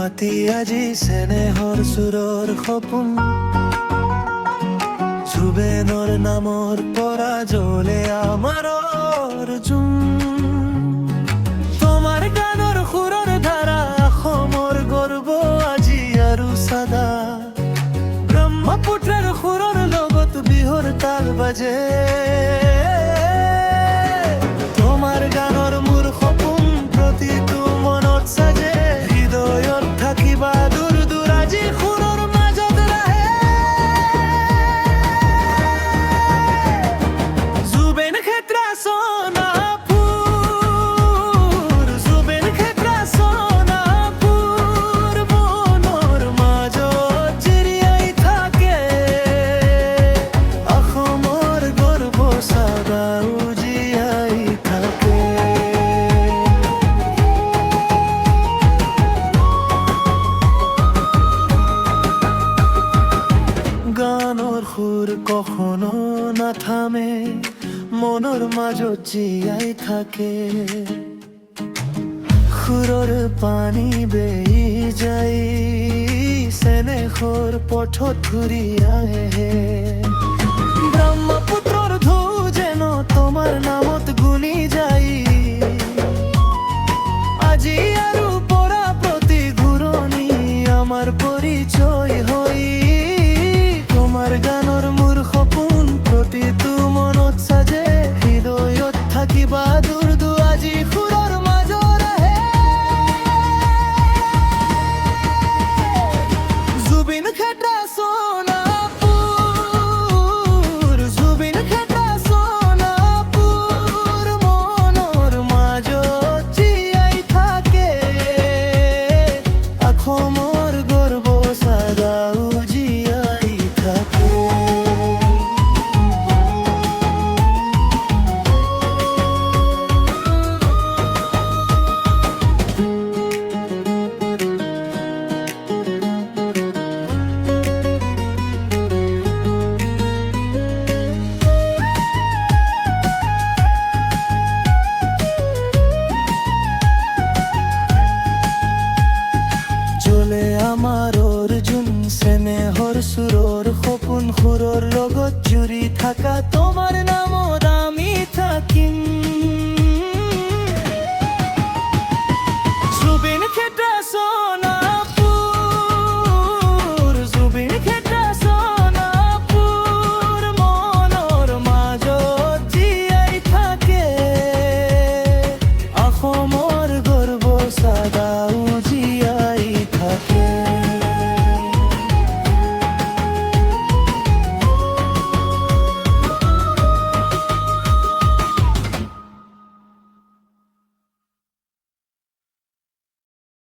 ৰাতি আজি চেনেহৰ চুৰৰ সপোন জুবেনৰ নামৰ পৰা জ্বলে আমাৰ জোন তোমাৰ গানৰ সুৰৰ ধাৰা অসমৰ গৰ্ব আজি আৰু চাদা ব্ৰহ্মপুত্ৰৰ সুৰৰ লগত বিহুৰ তাল বাজে তোমাৰ গানৰ মোৰ সপোন প্ৰতিটো মনত সাজে হৃদয়ত থাকিবা দূৰ দূৰ আজি সুৰৰ মাজত ৰাহে জুবেন ক্ষেত্ৰা সোণাপুৰ জুবেন ক্ষেত্ৰা সোণাপুৰ মনৰ মাজত জিৰিয়াই থাকে অসমৰ গৰ্ব সদা উজিয়াই থাকে গানৰ সুৰ কখনো নাথামে মনৰ মাজত জীয়াই থাকে সুৰৰ পানী বেই যায় চেনেহৰ পথত ঘূৰি আহে ব্ৰহ্মপুত্ৰৰ ঢৌ যেন তোমাৰ নামত গুণি যায় আজি আৰু পৰা প্ৰতি ঘূৰণি আমাৰ পৰিচয় হৈ তোমাৰ গানৰ মোৰ সপোন প্ৰতিটো মনত সাজে হৃদয়ত থাকিবা দূৰ দূৰ আজি সুৰৰ মাজত আহে জুবিন ক্ষেত্ৰা সোণাপুৰ জুবিন ক্ষেত্ৰা সোণাপুৰ মনৰ মাজত জীয়াই থাকে অসমৰ গৰ্ব সদা উজিয়াই থাকে জ্বলে আমাৰ অৰ্জুন চেনেহৰ চুৰৰ সপোন সুৰৰ লগত জুৰি থাকা তোমাৰ নামত